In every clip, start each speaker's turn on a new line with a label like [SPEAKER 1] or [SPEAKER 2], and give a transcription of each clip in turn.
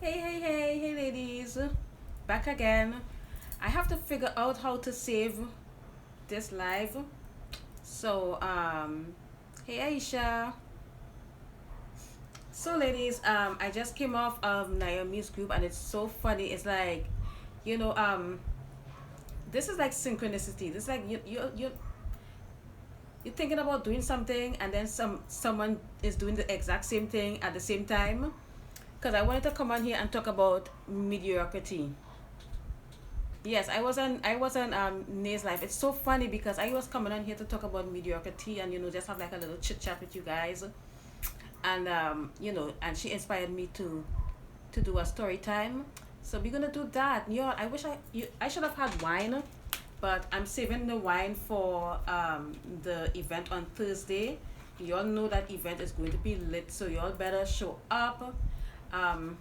[SPEAKER 1] Hey, ladies. Back again. I have to figure out how to save this live. So, hey, Aisha. So, ladies, I just came off of Naomi's group, and it's so funny. It's like, you know, this is like synchronicity. This is like you're thinking about doing something, and then someone is doing the exact same thing at the same time. Because I wanted to come on here and talk about mediocrity. Yes, I was on Nay's life. It's so funny because I was coming on here to talk about mediocrity and just have like a little chit chat with you guys. And and she inspired me to do a story time. So we're gonna do that. I wish I should have had wine, but I'm saving the wine for the event on Thursday. Y'all know that event is going to be lit, so y'all better show up. Um,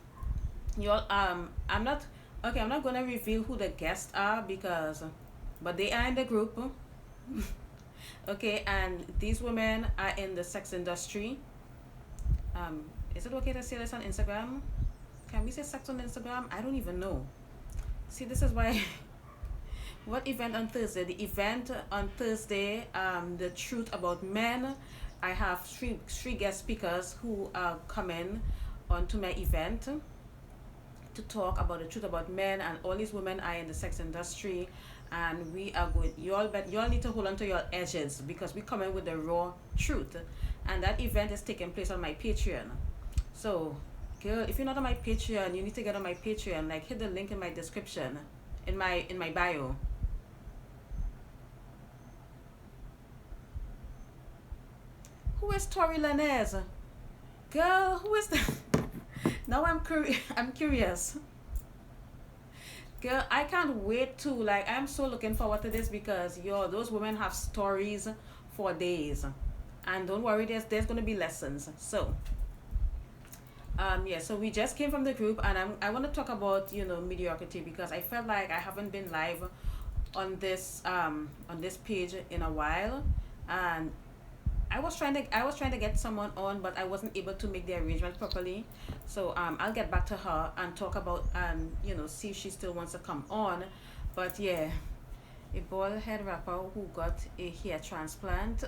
[SPEAKER 1] y'all I'm not okay, I'm not gonna reveal who the guests are because but they are in the group. Okay, and these women are in the sex industry. um is it okay to say this on Instagram? Can we say sex on Instagram? I don't even know. See, this is why. What event on Thursday? The event on Thursday, the truth about men. I have three guest speakers who are coming onto my event to talk about the truth about men, and all these women are in the sex industry, and we are going, y'all need to hold on to your edges because we come in with the raw truth. And that event is taking place on my Patreon. So, girl, if you're not on my Patreon, you need to get on my Patreon. Like, hit the link in my description, in my bio. Who is Tori Lanez? Girl, who is that? Now I'm curious. Girl, I can't wait to, like, I'm so looking forward to this because those women have stories for days. And don't worry, there's gonna be lessons. So yeah, so we just came from the group, and I want to talk about mediocrity because I felt like I haven't been live on this page in a while. And I was trying to get someone on, but I wasn't able to make the arrangement properly. So I'll get back to her and talk about, and see if she still wants to come on. But yeah, a bald head rapper who got a hair transplant.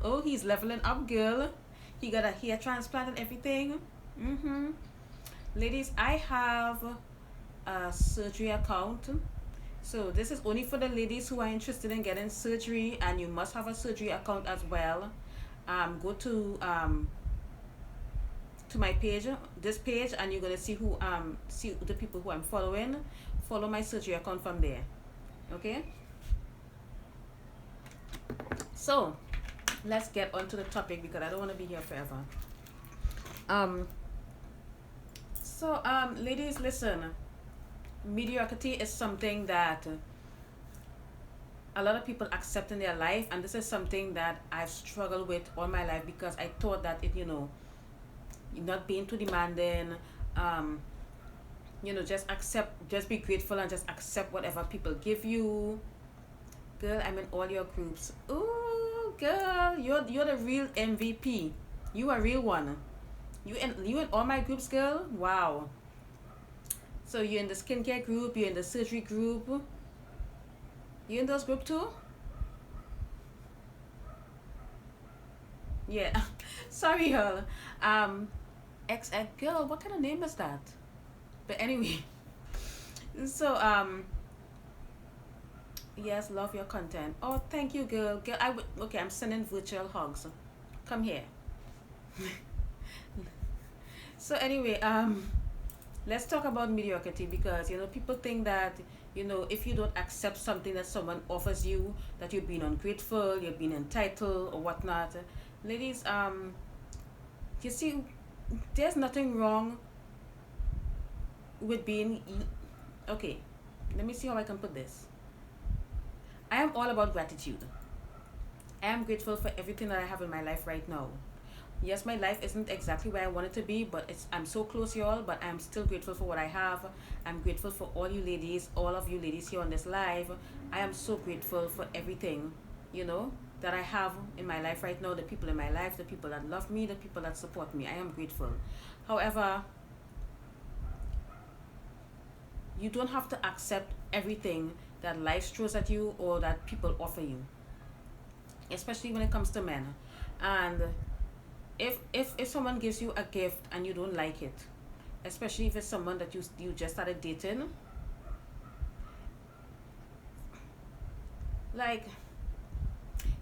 [SPEAKER 1] Oh, he's leveling up, girl. He got a hair transplant and everything. Mhm. Ladies, I have a surgery account. So this is only for the ladies who are interested in getting surgery, and you must have a surgery account as well. Go to my page, this page, and you're gonna see the people who I'm following. Follow my surgery account from there. Okay. So let's get on to the topic because I don't want to be here forever. Um. Ladies, listen. Mediocrity is something that a lot of people accept in their life, and this is something that I've struggled with all my life because I thought that it not being too demanding, um just accept, just be grateful, and just accept whatever people give you. Girl, I'm in all your groups. Ooh, girl, you're the real MVP. You a real one. You in all my groups, girl. Wow. So you're in the skincare group, you're in the surgery group. You in those group too? Yeah. Sorry, girl. Um, XX girl. What kind of name is that? But anyway, so yes, love your content. Oh, thank you, girl. Girl, okay. I'm sending virtual hugs. Come here. So anyway, let's talk about mediocrity because people think that if you don't accept something that someone offers you, that you're being ungrateful, you're being entitled or whatnot. Ladies, you see, there's nothing wrong with being okay. Let me see how I can put this. I am all about gratitude. I am grateful for everything that I have in my life right now. Yes, my life isn't exactly where I want it to be, but I'm so close, y'all. But I'm still grateful for what I have. I'm grateful for all you ladies, all of you ladies here on this live. I am so grateful for everything, that I have in my life right now. The people in my life, the people that love me, the people that support me. I am grateful. However, you don't have to accept everything that life throws at you or that people offer you, especially when it comes to men. And if someone gives you a gift and you don't like it, especially if it's someone that you just started dating, like,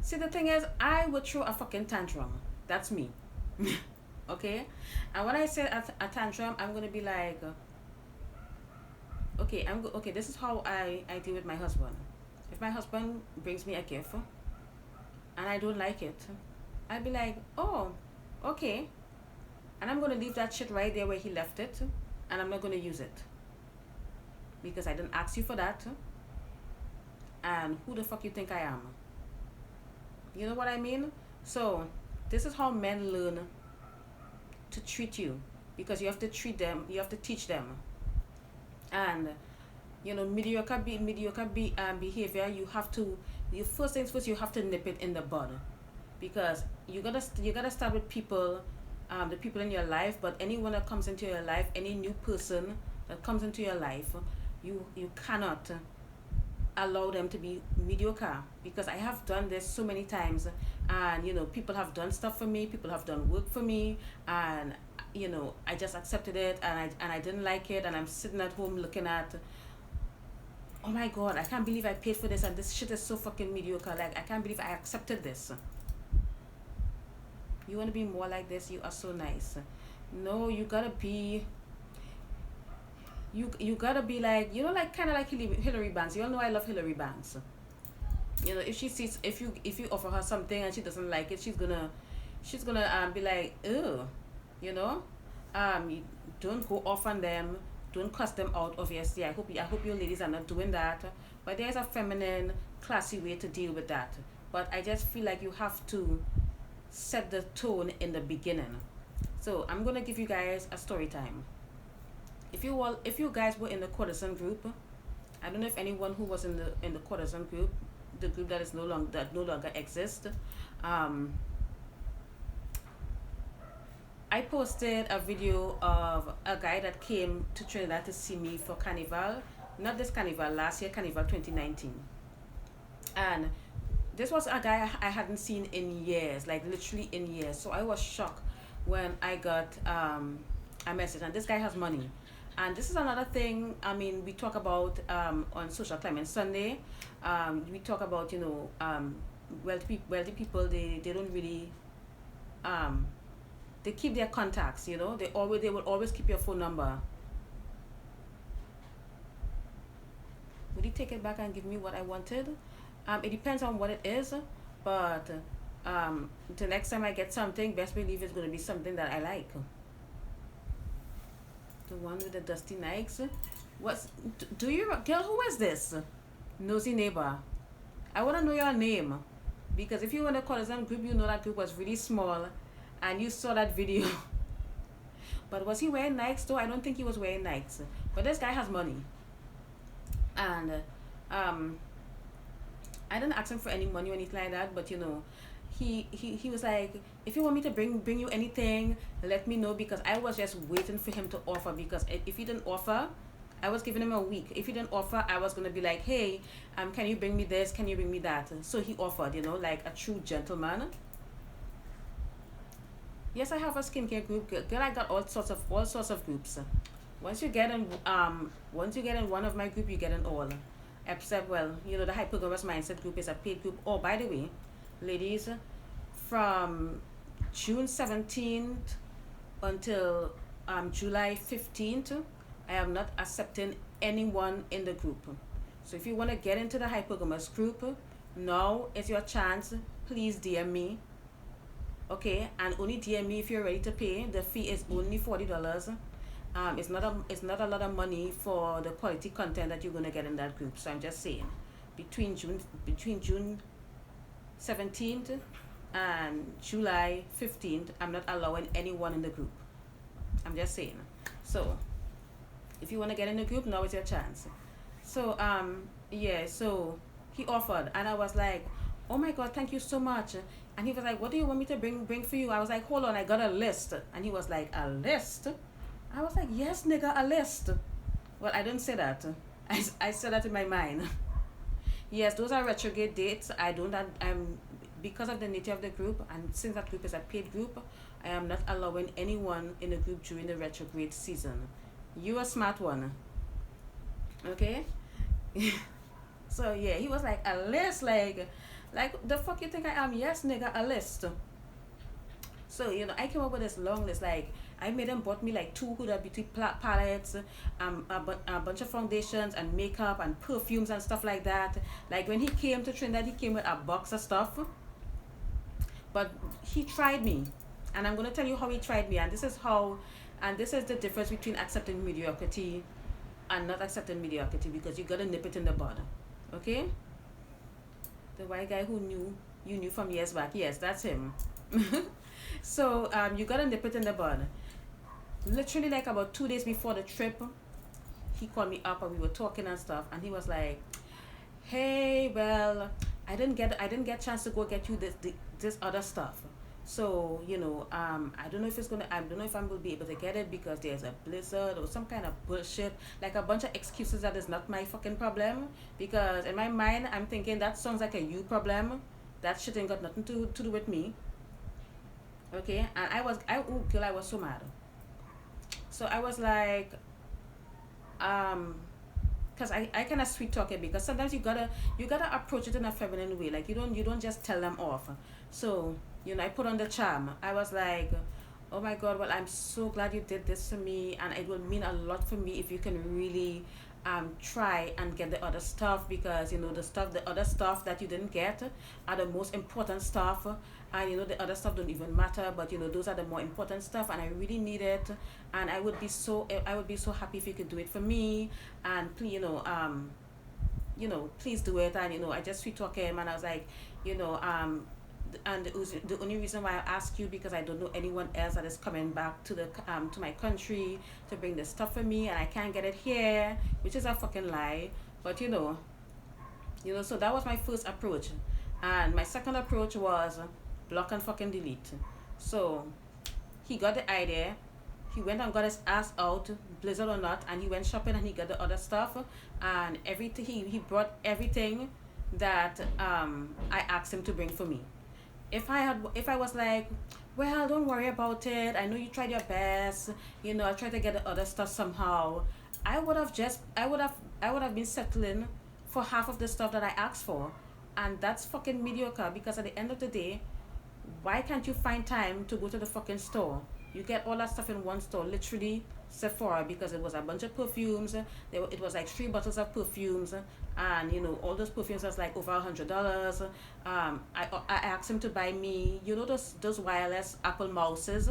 [SPEAKER 1] see, the thing is, I would throw a fucking tantrum. That's me. Okay? And when I say a tantrum, I'm gonna be like, okay, okay, this is how I deal with my husband. If my husband brings me a gift and I don't like it, I'd be like, oh, okay. And I'm gonna leave that shit right there where he left it, and I'm not gonna use it. Because I didn't ask you for that. And who the fuck you think I am? You know what I mean? So this is how men learn to treat you, because you have to treat them, you have to teach them. And mediocre behavior, you first things first, you have to nip it in the bud, because you gotta start with people, the people in your life. But anyone that comes into your life, any new person that comes into your life, you cannot allow them to be mediocre, because I have done this so many times. And people have done stuff for me, people have done work for me, and I just accepted it, and I didn't like it, and I'm sitting at home looking at, oh my god, I can't believe I paid for this, and this shit is so fucking mediocre. Like, I can't believe I accepted this. You want to be more like this? You are so nice. No, you gotta be, you gotta be like, like, kind of like Hillary Banks. You all know I love Hillary Banks. If she sees, if you offer her something and she doesn't like it, she's gonna be like, ew. You don't go off on them, don't cuss them out. Obviously, I hope you ladies are not doing that, but there's a feminine, classy way to deal with that. But I just feel like you have to set the tone in the beginning. So I'm gonna give you guys a story time. If you guys were in the courtesan group, I don't know if anyone who was in the courtesan group, the group that no longer exists. I posted a video of a guy that came to Trinidad to see me for Carnival. Not this Carnival, last year, Carnival 2019. And this was a guy I hadn't seen in years, like literally in years. So I was shocked when I got a message. And this guy has money. And this is another thing, I mean, we talk about on Social Climate Sunday. We talk about, wealthy people, they don't really, they keep their contacts, they will always keep your phone number. Would he take it back and give me what I wanted? It depends on what it is, but the next time I get something, best believe it's going to be something that I like. The one with the dusty Nikes. Do you, girl, who is this? Nosy neighbor. I want to know your name, because if you want to call us on group, you know that group was really small, and you saw that video. But was he wearing Nikes though? I don't think he was wearing Nikes. But this guy has money, and I didn't ask him for any money or anything like that. But he was like, if you want me to bring you anything, let me know, because I was just waiting for him to offer. Because if he didn't offer, I was giving him a week. If he didn't offer, I was gonna be like, hey, can you bring me this? Can you bring me that? So he offered, like a true gentleman. Yes, I have a skincare group. Girl, I got all sorts of groups. Once you get in one of my group, you get in all. Except, well, the Hypergamous Mindset group is a paid group. Oh, by the way, ladies, from June 17th until July 15th, I am not accepting anyone in the group. So if you want to get into the Hypergamous group, now is your chance. Please DM me. Okay, and only DM me if you're ready to pay. The fee is only $40. It's not a lot of money for the quality content that you're gonna get in that group. So I'm just saying, between June 17th and July 15th, I'm not allowing anyone in the group. I'm just saying. So if you want to get in the group, now is your chance. So yeah, so he offered, and I was like, oh my god, thank you so much. And he was like, what do you want me to bring for you? I was like, hold on, I got a list. And he was like, a list? I was like, yes, nigga, a list. Well, I don't say that. I said that in my mind. Yes, those are retrograde dates. I don't. I'm because of the nature of the group, and since that group is a paid group, I am not allowing anyone in the group during the retrograde season. You a smart one, okay? So yeah, he was like a list, like the fuck you think I am? Yes, nigga, a list. So I came up with this long list. Like I made him bought me like two Huda Beauty palettes, a bunch of foundations and makeup and perfumes and stuff like that. Like when he came to Trinidad, he came with a box of stuff. But he tried me, and I'm gonna tell you how he tried me. And this is the difference between accepting mediocrity and not accepting mediocrity, because you gotta nip it in the bud. Okay? The white guy who you knew from years back. Yes, that's him. So you gotta nip it in the bud. Literally, like about 2 days before the trip, he called me up and we were talking and stuff, and he was like, "Hey, well, I didn't get chance to go get you this other stuff. So I don't know if I don't know if I'm gonna be able to get it because there's a blizzard or some kind of bullshit, like a bunch of excuses that is not my fucking problem. Because in my mind, I'm thinking that sounds like a you problem. That shit ain't got nothing to do with me. Okay, and oh girl, I was so mad. So I was like, um, because I kind of sweet talk it, because sometimes you gotta approach it in a feminine way. Like you don't just tell them off. So I put on the charm. I was like, oh my god, well, I'm so glad you did this for me, and it will mean a lot for me if you can really try and get the other stuff, because the other stuff that you didn't get are the most important stuff. And the other stuff don't even matter, but those are the more important stuff, and I really need it. And I would be so happy if you could do it for me. And please, please do it. And I just sweet talk him, and I was like, you know and the only reason why I ask you, because I don't know anyone else that is coming back to my country to bring this stuff for me, and I can't get it here, which is a fucking lie. But so that was my first approach, and my second approach was block and fucking delete. So he got the idea. He went and got his ass out, blizzard or not, and he went shopping and he got the other stuff, and everything. He brought everything that I asked him to bring for me. If I was like, well, don't worry about it, I know you tried your best, I tried to get the other stuff somehow, I would have been settling for half of the stuff that I asked for. And that's fucking mediocre, because at the end of the day, why can't you find time to go to the fucking store? You get all that stuff in one store, literally Sephora, because it was a bunch of perfumes. It was like 3 bottles of perfumes, and all those perfumes was like over $100. I asked him to buy me, those wireless Apple mouses,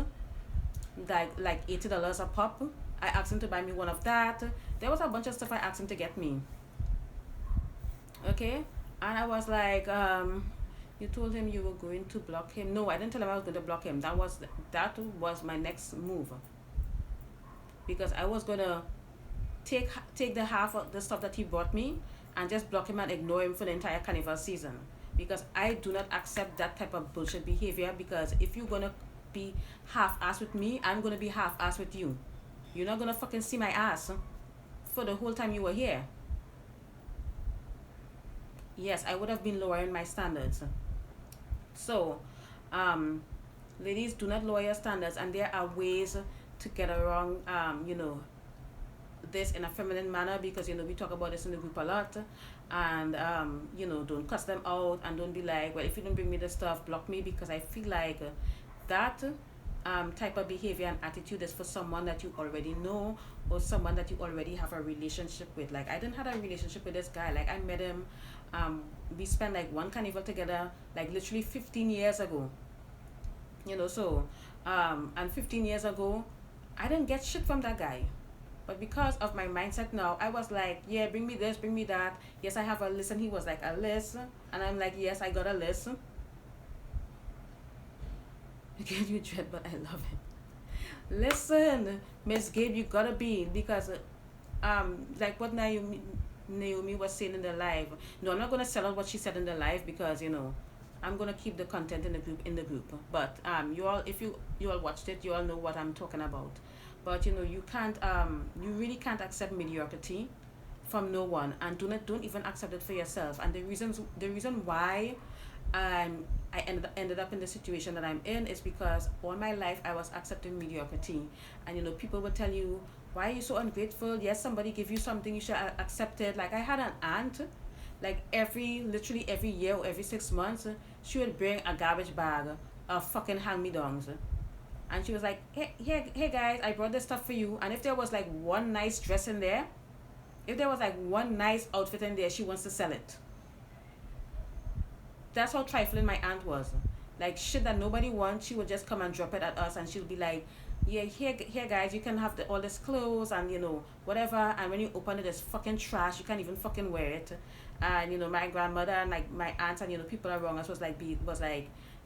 [SPEAKER 1] like $80 a pop. I asked him to buy me one of that. There was a bunch of stuff I asked him to get me. Okay, and I was like, you told him you were going to block him. No, I didn't tell him I was going to block him. That was my next move, because I was gonna take the half of the stuff that he bought me and just block him and ignore him for the entire carnival season. Because I do not accept that type of bullshit behavior. Because if you're gonna be half-ass with me, I'm gonna be half-ass with you. You're not gonna fucking see my ass for the whole time you were here. Yes, I would have been lowering my standards. So, um, ladies, do not lower your standards, and there are ways to get around, this in a feminine manner, because we talk about this in the group a lot. And don't cuss them out, and don't be like, well, if you don't bring me the stuff, block me. Because I feel like that type of behavior and attitude is for someone that you already know, or someone that you already have a relationship with. Like, I didn't have a relationship with this guy. Like, I met him, we spent like one carnival together, like literally 15 years ago. So and 15 years ago, I didn't get shit from that guy. But because of my mindset now, I was like, yeah, bring me this, bring me that. Yes, I have a list. And he was like, a list? And I'm like, yes, I got a list. Again, you dread, but I love it. Listen, Miss Gabe, you gotta be, because like what Naomi was saying in the live. No, I'm not gonna sell out what she said in the live, because I'm gonna keep the content in the group. But you all, if you all watched it, you all know what I'm talking about. But you really can't accept mediocrity from no one, and don't even accept it for yourself. And the reason why I ended up in the situation that I'm in is because all my life I was accepting mediocrity, and people would tell you, why are you so ungrateful? Yes, somebody give you something, you should accept it. Like I had an aunt, like literally every year or every 6 months, she would bring a garbage bag of fucking hand me downs, and she was like, hey guys, I brought this stuff for you. And if there was like one nice dress in there, if there was like one nice outfit in there, she wants to sell it. That's how trifling my aunt was. Like shit that nobody wants, she would just come and drop it at us, and she'll be like, "Yeah, here, guys, you can have all this clothes and whatever." And when you open it, it's fucking trash. You can't even fucking wear it. And my grandmother and like my aunts and people around us was like,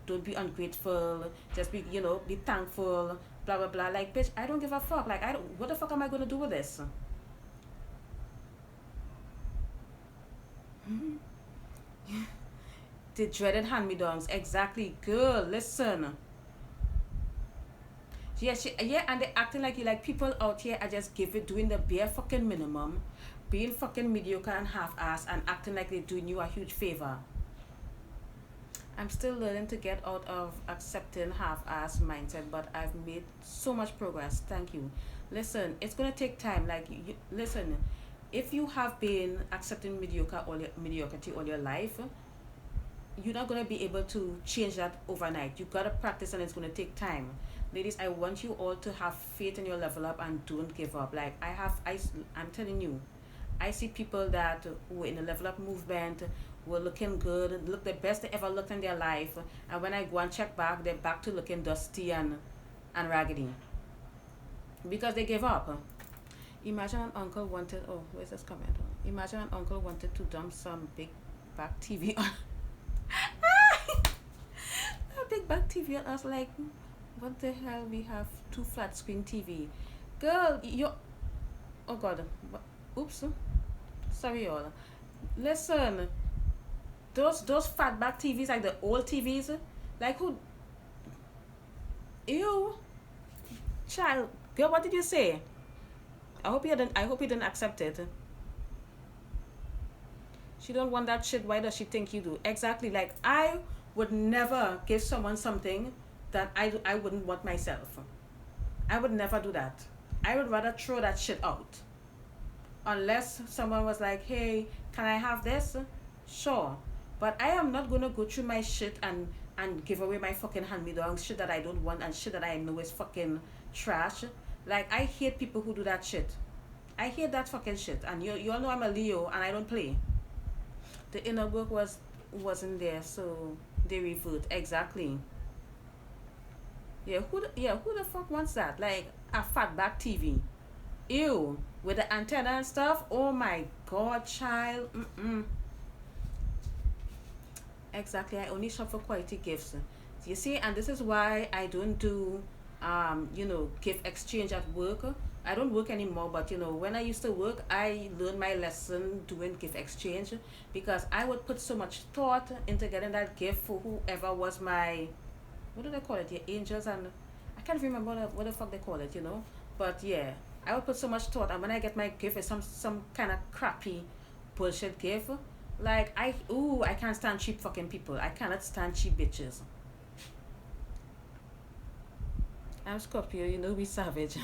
[SPEAKER 1] "Don't be ungrateful. Just be thankful." Blah blah blah. Like, bitch, I don't give a fuck. Like, I don't. What the fuck am I gonna do with this? The dreaded hand-me-downs, exactly. Girl, listen. Yeah, and they acting like you, like people out here are just doing the bare fucking minimum, being fucking mediocre and half-ass, and acting like they're doing you a huge favor. I'm still learning to get out of accepting half-ass mindset, but I've made so much progress. Thank you. Listen, it's gonna take time. Like, listen, if you have been accepting mediocrity all your life, you're not going to be able to change that overnight. You got to practice, and it's going to take time. Ladies, I want you all to have faith in your level up and don't give up. Like I'm telling you, I see people that were in the level up movement, were looking good, look the best they ever looked in their life, and when I go and check back, they're back to looking dusty and raggedy because they gave up. Imagine an uncle wanted, oh, where's this comment? Imagine an uncle wanted to dump some big back TV on a big back TV on us. Like, what the hell? We have two flat screen TV. Girl, oh god. Oops. Sorry, y'all. Listen, those fat back TVs, like the old TVs, like who? Ew. Child, girl, what did you say? I hope you didn't accept it. She don't want that shit. Why does she think you do? Exactly. Like, I would never give someone something that I wouldn't want myself. I would never do that. I would rather throw that shit out. Unless someone was like, hey, can I have this? Sure. But I am not going to go through my shit and give away my fucking hand-me-downs, shit that I don't want and shit that I know is fucking trash. Like, I hate people who do that shit. I hate that fucking shit. And you all know I'm a Leo and I don't play. The inner work wasn't there, so they revert. Exactly. Yeah, who the fuck wants that? Like a fatback TV. Ew. With the antenna and stuff. Oh my god, child. Exactly. I only shop for quality gifts. You see, and this is why I don't do gift exchange at work. I don't work anymore, but when I used to work, I learned my lesson doing gift exchange because I would put so much thought into getting that gift for whoever was my, what do they call it? Your angels, and I can't remember what the fuck they call it, But yeah, I would put so much thought, and when I get my gift, it's some kind of crappy bullshit gift. Like I can't stand cheap fucking people. I cannot stand cheap bitches. I'm Scorpio, we savage.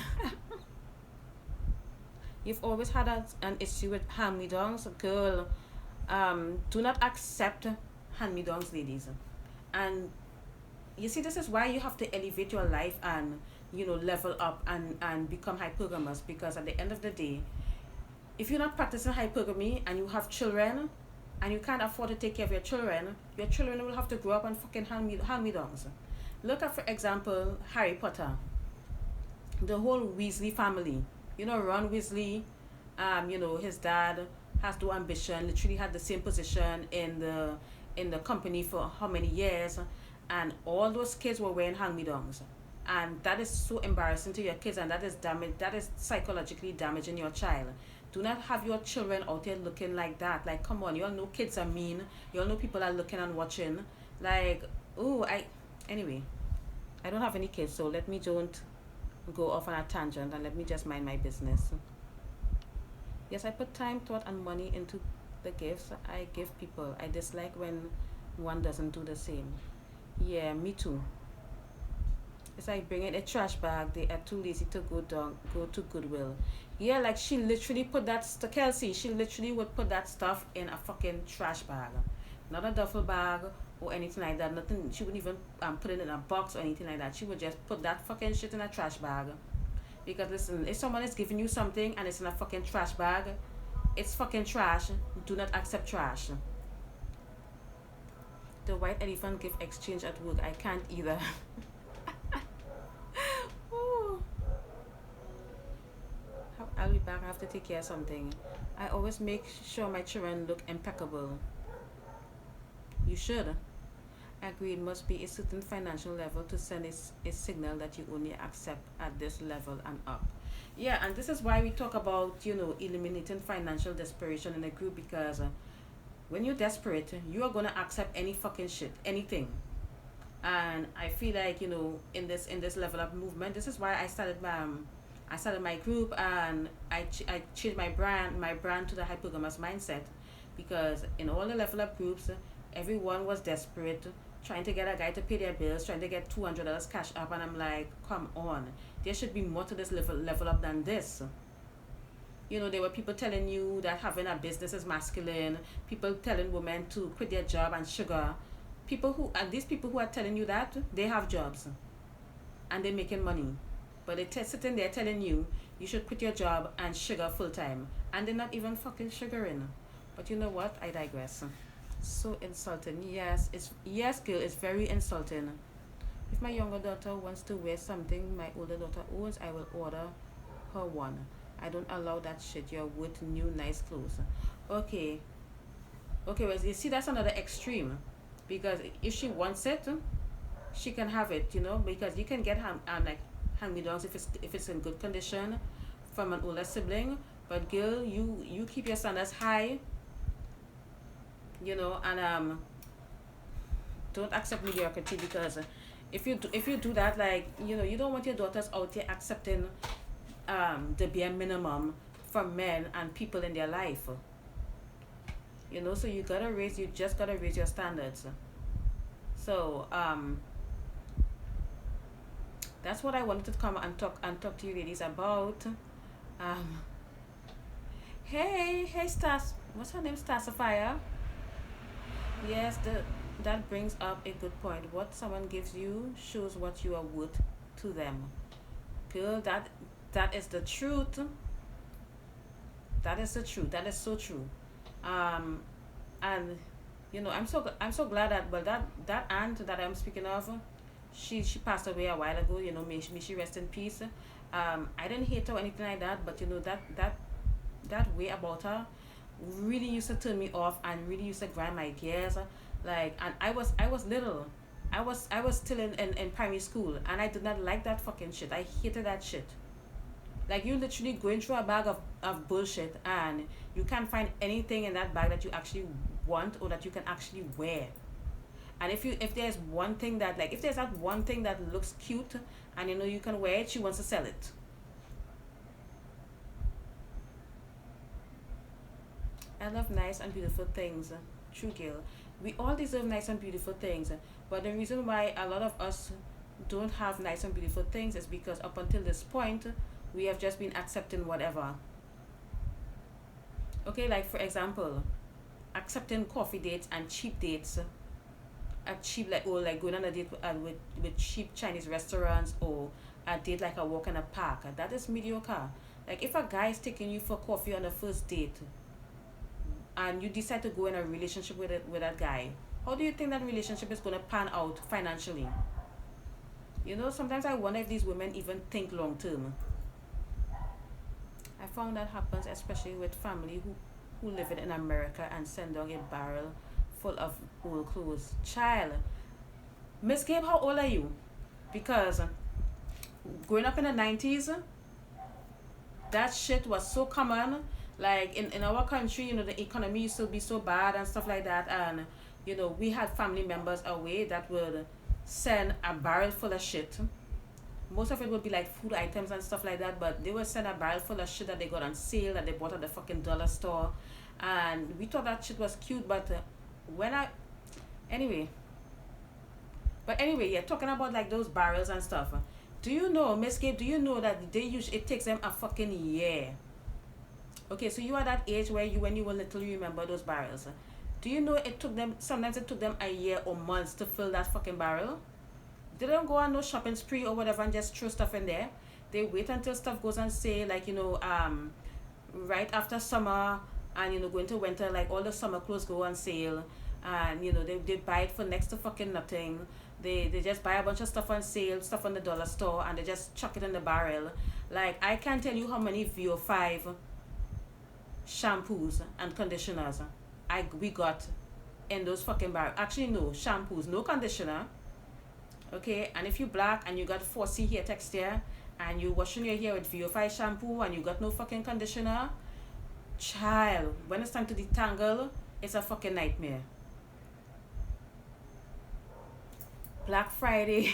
[SPEAKER 1] You've always had an issue with hand-me-downs, girl. Do not accept hand-me-downs, ladies. And you see, this is why you have to elevate your life and level up and become hypergamous, because at the end of the day, if you're not practicing hypergamy and you have children and you can't afford to take care of your children will have to grow up and fucking hand-me-downs. Look at, for example, Harry Potter. The whole Weasley family. Ron Weasley, his dad has no ambition, literally had the same position in the company for how many years, and all those kids were wearing hand-me-downs. And that is so embarrassing to your kids, and that is psychologically damaging your child. Do not have your children out there looking like that. Like, come on, you all know kids are mean. You all know people are looking and watching. Like, anyway, I don't have any kids, so let me don't go off on a tangent and let me just mind my business. Yes, I put time, thought, and money into the gifts I give people. I dislike when one doesn't do the same. Yeah, me too. It's like bringing a trash bag. They are too lazy to go to Goodwill. Yeah, like she literally put that Kelsey. She literally would put that stuff in a fucking trash bag, not a duffel bag or anything like that. Nothing. She wouldn't even put it in a box or anything like that. She would just put that fucking shit in a trash bag. Because listen, if someone is giving you something and it's in a fucking trash bag, it's fucking trash. Do not accept trash. The white elephant gift exchange at work. I can't either. Ooh. I'll be back. I have to take care of something. I always make sure my children look impeccable. You should. Agreed, must be a certain financial level to send a signal that you only accept at this level and up. Yeah, and this is why we talk about, eliminating financial desperation in a group because when you're desperate, you are going to accept any fucking shit, anything. And I feel like, in this level up movement, this is why I started my group and I changed my brand to the hypergamous mindset because in all the level up groups everyone was desperate trying to get a guy to pay their bills, trying to get $200 cash up, and I'm like, come on, there should be more to this level up than this. There were people telling you that having a business is masculine, people telling women to quit their job and sugar. These people who are telling you that, they have jobs and they're making money. But they're sitting there telling you should quit your job and sugar full time. And they're not even fucking sugaring. But you know what? I digress. So insulting. Yes, girl, it's very insulting. If my younger daughter wants to wear something my older daughter owns, I will order her one. I don't allow that shit. You're with new nice clothes. Okay. Okay, well, you see, that's another extreme. Because if she wants it, she can have it, because you can get like hand-me-downs if it's in good condition from an older sibling. But girl, you keep your standards high, and don't accept mediocrity because if you do that, like, you don't want your daughters out there accepting the bare minimum from men and people in their life. So you just gotta raise your standards. So that's what I wanted to come and talk to you ladies about. Um, hey, Stas, what's her name? Stasafire. Yes, that brings up a good point. What someone gives you shows what you are worth to them. Girl, that is the truth. That is the truth. That is so true. Um, and I'm so glad that that aunt that I'm speaking of, she passed away a while ago. May she rest in peace. I didn't hate her or anything like that, but that way about her really used to turn me off and really used to grind my gears. Like, and I was little. I was still in primary school and I did not like that fucking shit. I hated that shit. Like, you literally going through a bag of bullshit and you can't find anything in that bag that you actually want or that you can actually wear. And if there's one thing that, like, if there's that one thing that looks cute and you can wear it, she wants to sell it. I love nice and beautiful things. True, girl. We all deserve nice and beautiful things. But the reason why a lot of us don't have nice and beautiful things is because up until this point, we have just been accepting whatever. Okay, like for example, accepting coffee dates and cheap dates. A cheap, like, or like going on a date with cheap Chinese restaurants, or a date like a walk in a park. That is mediocre. Like, if a guy is taking you for coffee on the first date and you decide to go in a relationship with that guy, how do you think that relationship is going to pan out financially? Sometimes I wonder if these women even think long term. I found that happens especially with family who live in America and send down a barrel full of old clothes. Child, Miss Gabe, how old are you? Because growing up in the 90s, that shit was so common. Like, in our country, the economy used to be so bad and stuff like that, and we had family members away that would send a barrel full of shit Most of it would be like food items and stuff like that, but they would send a barrel full of shit that they got on sale that they bought at the fucking dollar store. And we thought that shit was cute, but when I. Anyway. But anyway, yeah, talking about like those barrels and stuff. Do you know, Miss Gabe, do you know that they use it takes them a fucking year? Okay, so you are that age where you when you were little you remember those barrels. Do you know it took them sometimes it took them a year or months to fill that fucking barrel? They don't go on no shopping spree or whatever and just throw stuff in there. They wait until stuff goes on sale, like right after summer and go into winter, like all the summer clothes go on sale, and they buy it for next to fucking nothing. They just buy a bunch of stuff on sale, stuff on the dollar store, and they just chuck it in the barrel. Like I can't tell you how many VO5 shampoos and conditioners we got in those fucking barrels. Actually, no shampoos, no conditioner. Okay, and if you black and you got 4C hair texture and you washing your hair with VO5 shampoo and you got no fucking conditioner, child, when it's time to detangle, it's a fucking nightmare. Black Friday.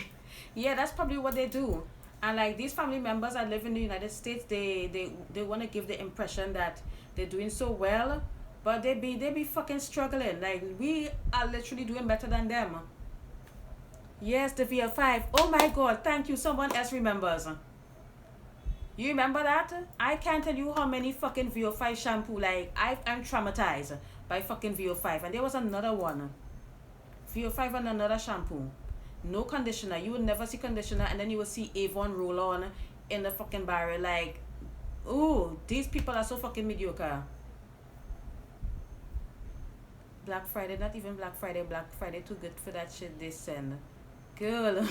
[SPEAKER 1] Yeah, that's probably what they do. And like these family members that live in the United States, they want to give the impression that they're doing so well, but they be fucking struggling. Like we are literally doing better than them. Yes, the VO5. Oh my god, thank you. Someone else remembers. You remember that? I can't tell you how many fucking VO5 shampoo. Like I'm traumatized by fucking VO5. And there was another one. VO5 and another shampoo. No conditioner. You would never see conditioner, and then you will see Avon roll on in the fucking barrel. Like, ooh, these people are so fucking mediocre. Black Friday, not even Black Friday. Black Friday too good for that shit they send. Girl.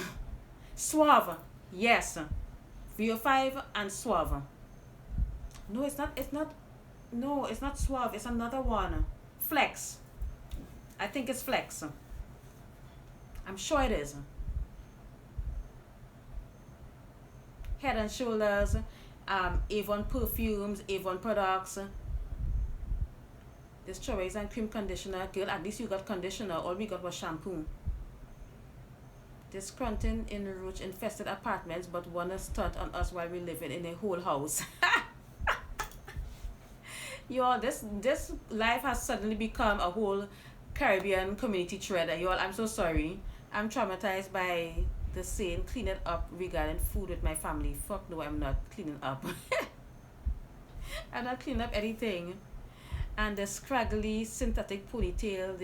[SPEAKER 1] Suave. Yes. VO5 and Suave. No, it's not. It's not. No, it's not Suave. It's another one. Flex. I think it's Flex. I'm sure it is. Head and Shoulders, Avon perfumes, Avon products. The strawberries and cream conditioner. Girl, at least you got conditioner. All we got was shampoo. This grunting in roach infested apartments, but wanna stunt on us while we living in a whole house. Y'all, this life has suddenly become a whole Caribbean community thread. Y'all, I'm so sorry. I'm traumatized by the saying clean it up regarding food with my family. Fuck no, I'm not cleaning up. I'm not cleaning up anything. And the scraggly synthetic ponytail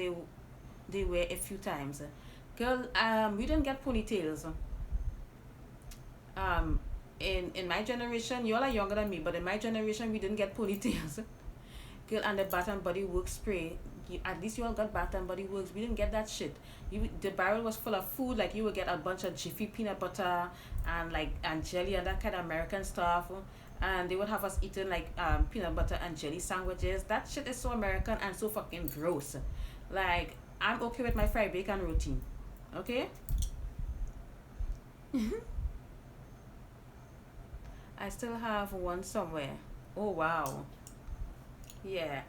[SPEAKER 1] they wear a few times. Girl, we didn't get ponytails. In my generation, y'all are younger than me, but in my generation we didn't get ponytails. Girl, and the Bath and Body Works spray. At least you all got Bath and Body Works. We didn't get that shit. The barrel was full of food. Like you would get a bunch of Jiffy peanut butter and jelly and that kind of American stuff. And they would have us eating like peanut butter and jelly sandwiches. That shit is so American and so fucking gross. Like I'm okay with my fried bacon roti. Okay. I still have one somewhere. Oh wow. Yeah.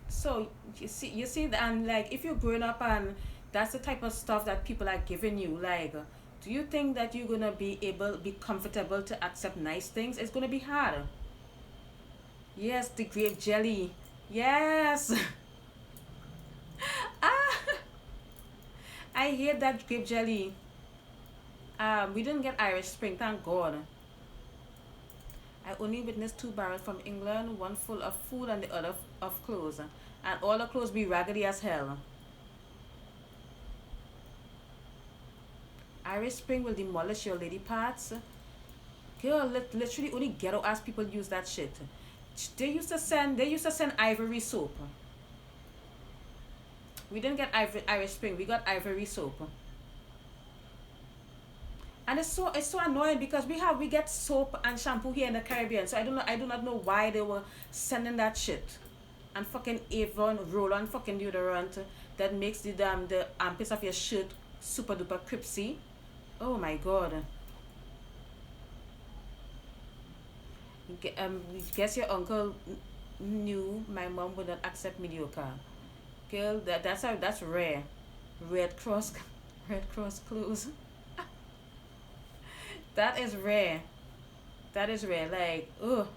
[SPEAKER 1] So you see, and like if you're growing up and that's the type of stuff that people are giving you, like, do you think that you're gonna be comfortable to accept nice things? It's gonna be hard. Yes, the grape jelly. Yes. Ah, I hate that grape jelly. We didn't get Irish Spring, thank God. I only witnessed 2 barrels from England, one full of food and the other of clothes. And all the clothes be raggedy as hell. Irish Spring will demolish your lady parts. Girl, literally only ghetto ass people use that shit. They used to send Ivory soap. We didn't get Irish Spring, we got Ivory soap. And it's so annoying because we get soap and shampoo here in the Caribbean. So I do not know why they were sending that shit. And fucking Avon roll-on fucking deodorant that makes the armpits of your shirt super duper crispy. Oh my god. Guess your uncle knew my mom would not accept mediocre. Girl, that's rare. Red Cross Red Cross clothes. That is rare. That is rare. Like, ugh.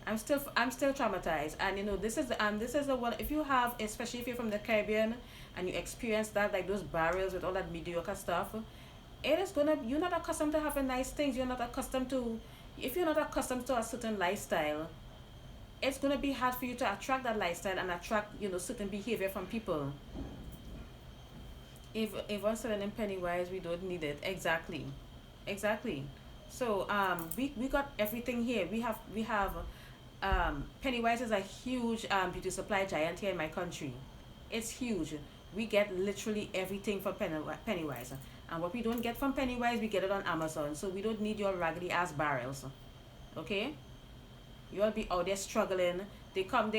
[SPEAKER 1] I'm still traumatized, and this is the one. If you have, especially if you're from the Caribbean, and you experience that, like those barrels with all that mediocre stuff, it is gonna. You're not accustomed to having nice things. You're not accustomed to. If you're not accustomed to a certain lifestyle, it's gonna be hard for you to attract that lifestyle and attract certain behavior from people. If I'm selling in Pennywise, we don't need it. Exactly, exactly. So we got everything here. We have Pennywise is a huge beauty supply giant here in my country. It's huge. We get literally everything from Pennywise. And what we don't get from Pennywise, we get it on Amazon. So we don't need your raggedy ass barrels. Okay? You all be out there struggling. They come.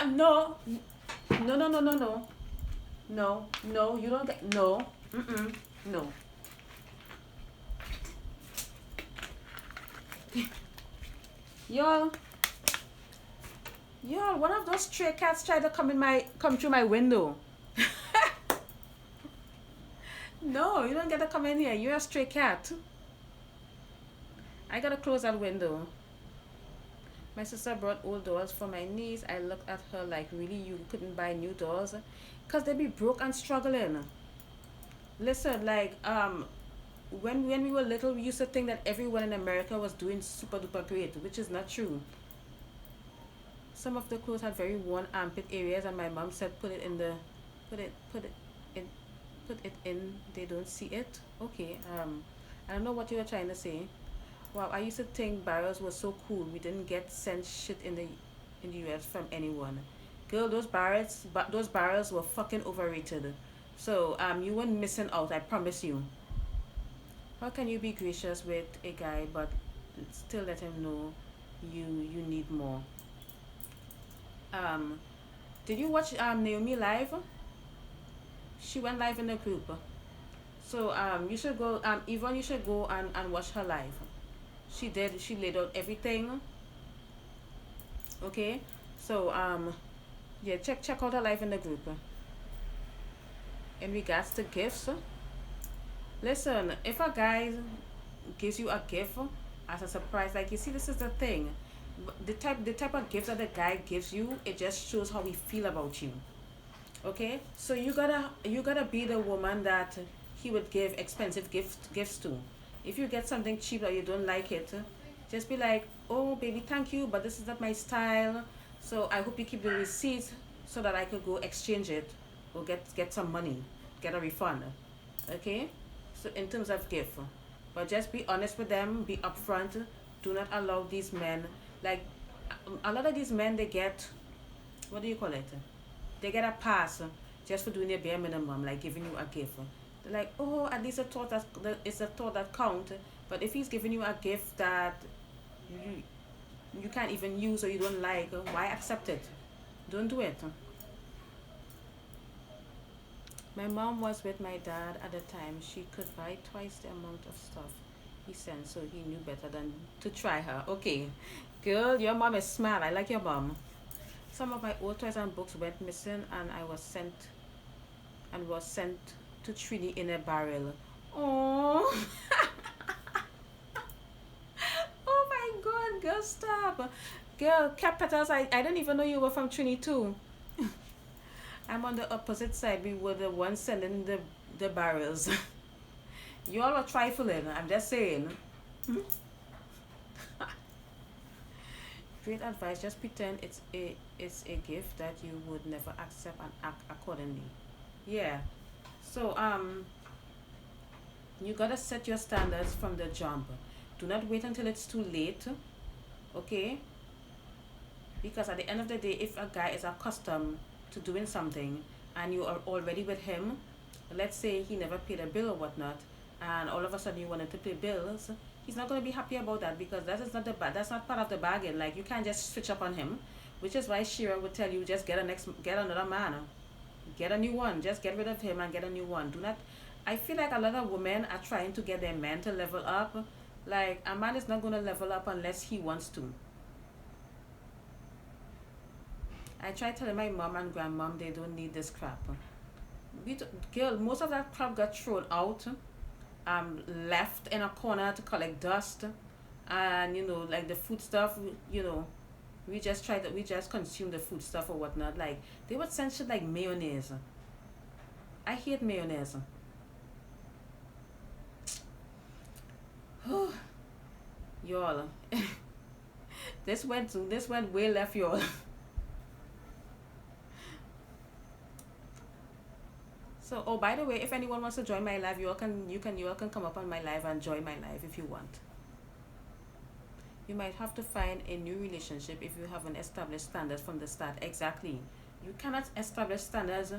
[SPEAKER 1] No. No, no, no, no, no. No, no, you don't get. No. Mm-mm. No. Y'all, y'all, one of those stray cats tried to come through my window. No, you don't get to come in here. You're a stray cat. I gotta close that window. My sister brought old dolls for my niece. I looked at her like, really, you couldn't buy new dolls? Because they be broke and struggling. Listen, like, when we were little, we used to think that everyone in America was doing super duper great, which is not true. Some of the clothes had very worn armpit areas, and my mom said, put it in, put it in. They don't see it. Okay. I don't know what you were trying to say. Wow, I used to think barrels were so cool. We didn't get sent shit in the US from anyone. Girl, those barrels were fucking overrated. So you weren't missing out. I promise you. How can you be gracious with a guy but still let him know you need more? Um, did you watch Naomi live? She went live in the group. So you should go. Yvonne, you should go and watch her live. She did. She laid out everything. Okay. So yeah, check out her live in the group. In regards to gifts, listen. If a guy gives you a gift as a surprise, like you see, this is the thing. The type of gift that the guy gives you, it just shows how we feel about you. Okay, so you gotta be the woman that he would give expensive gifts to. If you get something cheap or you don't like it, just be like, oh baby, thank you, but this is not my style. So I hope you keep the receipt so that I could go exchange it or get some money, get a refund. Okay, so in terms of gift, but just be honest with them, be upfront. Do not allow these men, like a lot of these men, they get, what do you call it, they get a pass just for doing their bare minimum, like giving you a gift. They're like, oh, at least it's a thought that count. But if he's giving you a gift that you you can't even use or you don't like, why accept it? Don't do it. My mom was with my dad at the time. She could buy twice the amount of stuff he sent, so he knew better than to try her. Okay, girl, your mom is smart. I like your mom. Some of my old toys and books went missing, and I was sent to Trini in a barrel. Oh, oh my God, girl, stop. Girl, cat petals. I didn't even know you were from Trini too. I'm on the opposite side. We were the ones sending the barrels. You all are trifling. I'm just saying. Great advice. Just pretend it's a gift that you would never accept and act accordingly. Yeah. So you gotta set your standards from the jump. Do not wait until it's too late. Okay? Because at the end of the day, if a guy is accustomed to doing something and you are already with him, let's say he never paid a bill or whatnot, and all of a sudden you wanted to pay bills, he's not going to be happy about that because that is not that's not part of the bargain. Like, you can't just switch up on him, which is why Shira would tell you, just get another man, get a new one, just get rid of him and get a new one. Do not. I feel like a lot of women are trying to get their men to level up. Like, a man is not going to level up unless he wants to. I tried telling my mom and grandmom they don't need this crap. Girl, most of that crap got thrown out left in a corner to collect dust, and like the food stuff, we just consume the food stuff or whatnot. Like they would send shit like mayonnaise. I hate mayonnaise. Y'all, this went way left, y'all. So, oh, by the way, if anyone wants to join my live, you all can come up on my live and join my live if you want. You might have to find a new relationship if you haven't established standards from the start. Exactly. You cannot establish standards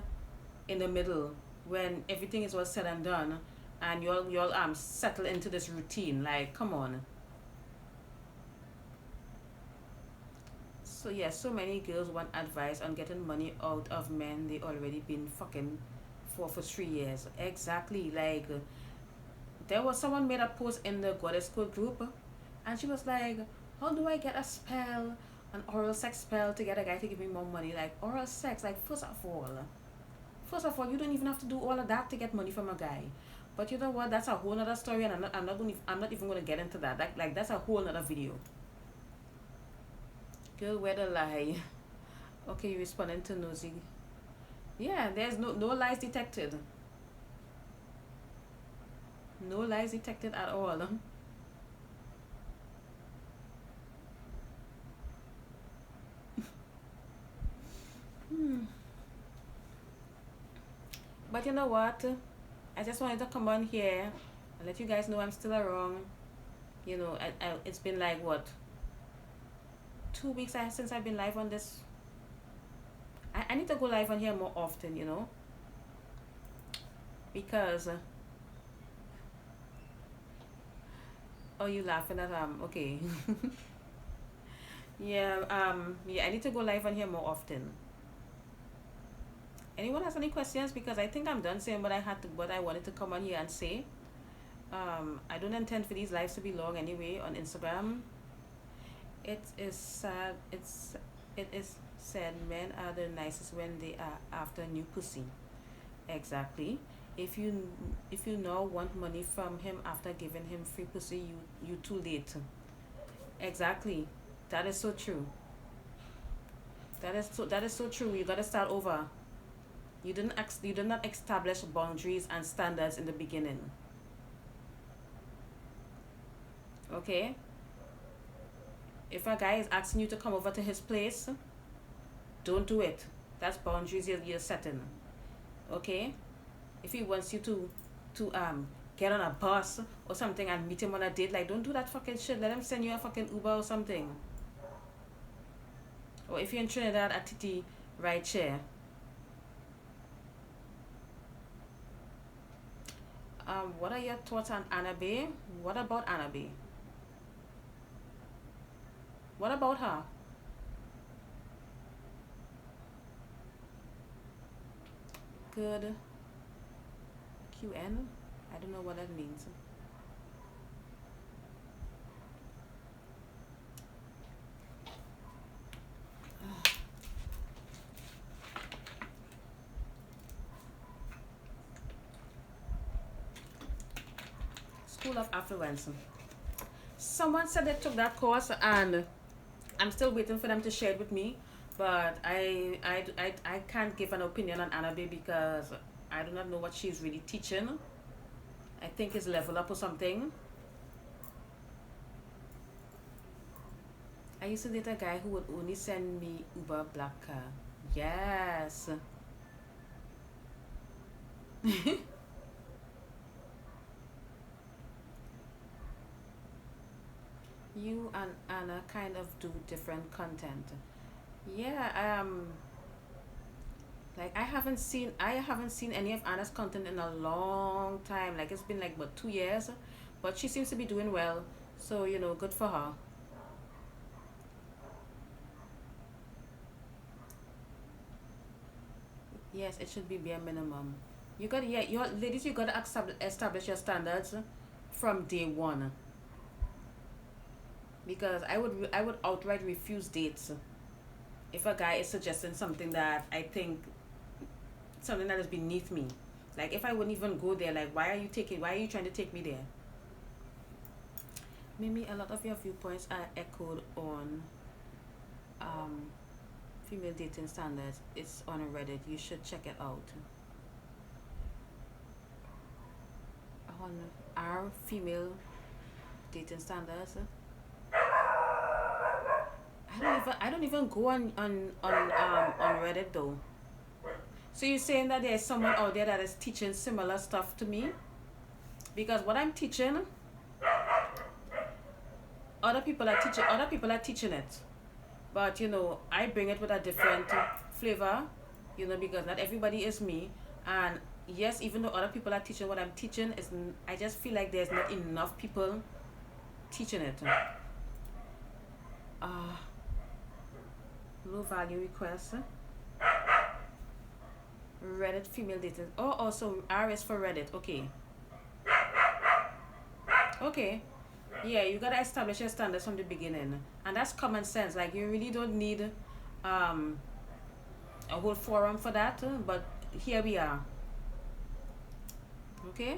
[SPEAKER 1] in the middle when everything is all said and done, and you all settle into this routine. Like, come on. So yeah, so many girls want advice on getting money out of men they already been fucking for 3 years. Exactly. Like, there was someone made a post in the Goddess Code group, and she was like, "How do I get a spell, an oral sex spell, to get a guy to give me more money?" Like, oral sex. Like, first of all, you don't even have to do all of that to get money from a guy. But you know what? That's a whole other story, and I'm not even gonna get into that. Like that's a whole other video. Girl, where the lie? Okay, you responding to nosy. Yeah, there's no lies detected. No lies detected at all. Hmm. But you know what? I just wanted to come on here and let you guys know I'm still around. It's been like what, 2 weeks since I've been live on this. I need to go live on here more often, because oh, you laughing at okay. Yeah, I need to go live on here more often. Anyone has any questions? Because I think I'm done saying what I wanted to come on here and say. I don't intend for these lives to be long anyway on Instagram. It is sad. It is said men are the nicest when they are after new pussy. Exactly. If you if you now want money from him after giving him free pussy, you too late. Exactly. That is so true. That is so true. You gotta start over. You did not establish boundaries and standards in the beginning. Okay? If a guy is asking you to come over to his place, don't do it. That's boundaries you're setting. Okay? If he wants you to get on a bus or something and meet him on a date, like, don't do that fucking shit. Let him send you a fucking Uber or something. Or if you're in Trinidad, a titi ride share. What are your thoughts on Annabelle? What about Annabelle? What about her? Good QN? I don't know what that means. School of Affluence. Someone said they took that course, and I'm still waiting for them to share it with me. But I can't give an opinion on Annabelle because I do not know what she's really teaching. I think it's level up or something. I used to date a guy who would only send me Uber black car. Yes. You and Anna kind of do different content. Yeah, like I haven't seen any of Anna's content in a long time. Like, it's been like what, 2 years, but she seems to be doing well. So good for her. Yes, it should be bare minimum. You got, yeah, your ladies, you gotta establish your standards from day one. Because I would outright refuse dates if a guy is suggesting something that I think something that is beneath me. Like if I wouldn't even go there, like why are you trying to take me there? Maybe a lot of your viewpoints are echoed on um female dating standards. It's on Reddit. You should check it out. On our female dating standards. I don't even go on Reddit though. So you're saying that there's someone out there that is teaching similar stuff to me? Because what I'm teaching, other people are teaching it. But I bring it with a different flavor, because not everybody is me. And yes, even though other people are teaching what I'm teaching, I just feel like there's not enough people teaching it. Uh, Low value requests. Reddit female dating. Oh, also R is for Reddit. Okay. Okay. Yeah, you gotta establish your standards from the beginning, and that's common sense. Like you really don't need um a whole forum for that. But here we are. Okay.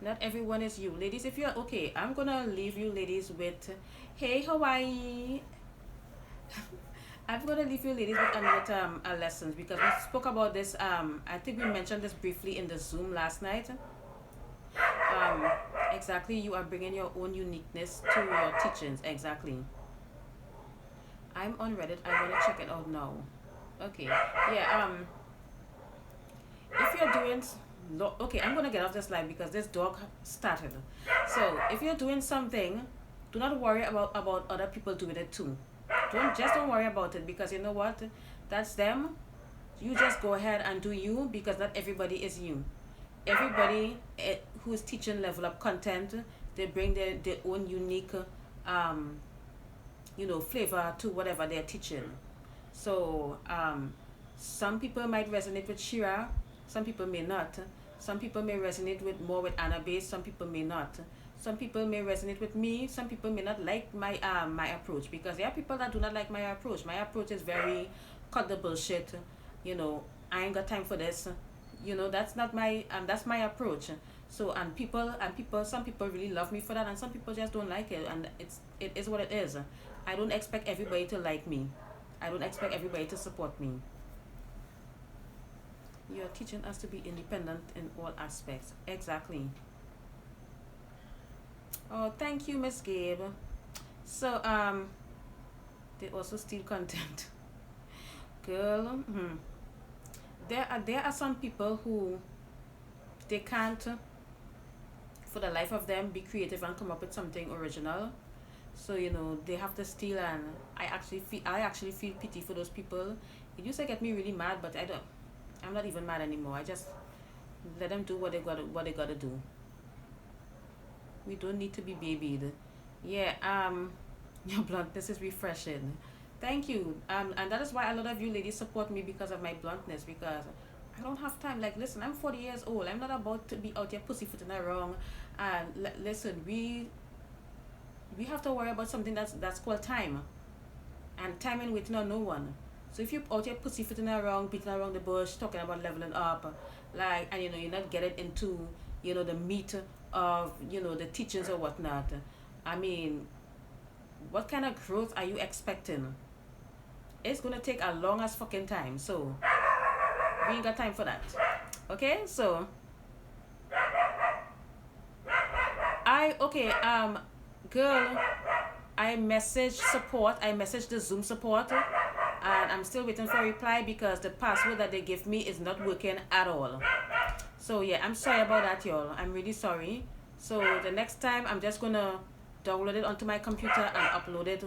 [SPEAKER 1] Not everyone is you, ladies. If you're okay, I'm gonna leave you, ladies, with, hey Hawaii. I'm gonna leave you, ladies, with lessons, because we spoke about this. I think we mentioned this briefly in the Zoom last night. Um, exactly, you are bringing your own uniqueness to your teachings. Exactly. I'm on Reddit. I wanna check it out now. Okay. Yeah. If you're doing okay, I'm gonna get off this live because this dog started. So if you're doing something, do not worry about other people doing it too. Don't worry about it, because you know what, that's them. You just go ahead and do you, because not everybody is you. Everybody who's teaching level up content, they bring their own unique flavor to whatever they're teaching. So some people might resonate with Shira, some people may not. Some people may resonate with more with Anna Base, some people may not. Some people may resonate with me, some people may not like my approach, because there are people that do not like my approach. My approach is very cut the bullshit, I ain't got time for this. That's not that's my approach. So some people really love me for that, and some people just don't like it, and it is what it is. I don't expect everybody to like me. I don't expect everybody to support me. You're teaching us to be independent in all aspects. Exactly. Oh, thank you, Miss Gabe. So, they also steal content. Girl, there are some people who they can't, for the life of them, be creative and come up with something original. So they have to steal, and I actually feel pity for those people. It used to get me really mad, but I'm not even mad anymore. I just let them do what they gotta do. We don't need to be babied. Yeah, your bluntness is refreshing. Thank you. And that is why a lot of you ladies support me, because of my bluntness, because I don't have time. Like, listen, I'm 40 years old. I'm not about to be out here pussyfooting around. And listen, we have to worry about something that's called time. And time ain't waiting on no one. So if you're out here pussyfooting around, beating around the bush, talking about leveling up, like, and you're not getting into, the meat of, the teachings or whatnot. I mean, what kind of growth are you expecting? It's gonna take a long as fucking time. So we ain't got time for that. Okay, so girl, I messaged support. I messaged the Zoom support, and I'm still waiting for a reply, because the password that they give me is not working at all. So yeah, I'm sorry about that, y'all. I'm really sorry. So the next time, I'm just gonna download it onto my computer and upload it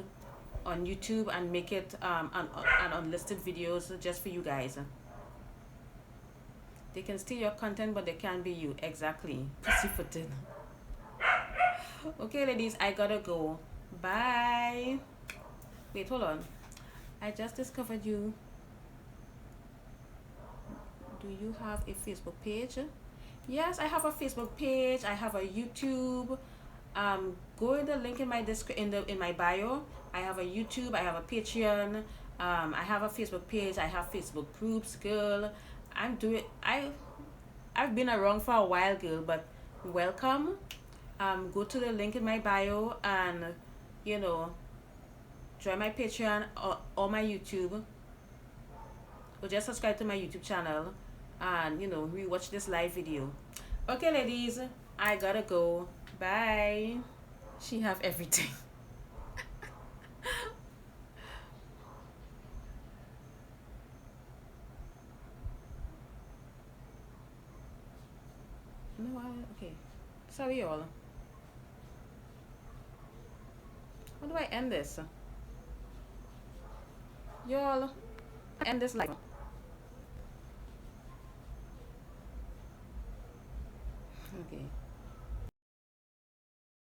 [SPEAKER 1] on YouTube and make it an unlisted videos just for you guys. They can steal your content, but they can't be you. Exactly. Pussyfooting. Okay, ladies, I gotta go. Bye. Wait, hold on. I just discovered you. Do you have a Facebook page? Yes, I have a Facebook page. I have a YouTube. Go in the link in my in my bio. I have a YouTube. I have a Patreon. I have a Facebook page. I have Facebook groups. Girl, I'm doing. I've been around for a while, girl, but welcome. Go to the link in my bio and, you know, join my Patreon or my YouTube, or just subscribe to my YouTube channel, and rewatch this live video. Okay, ladies, I gotta go. Bye. She have everything. No, okay. Sorry, y'all. How do I end this? Y'all, end this live.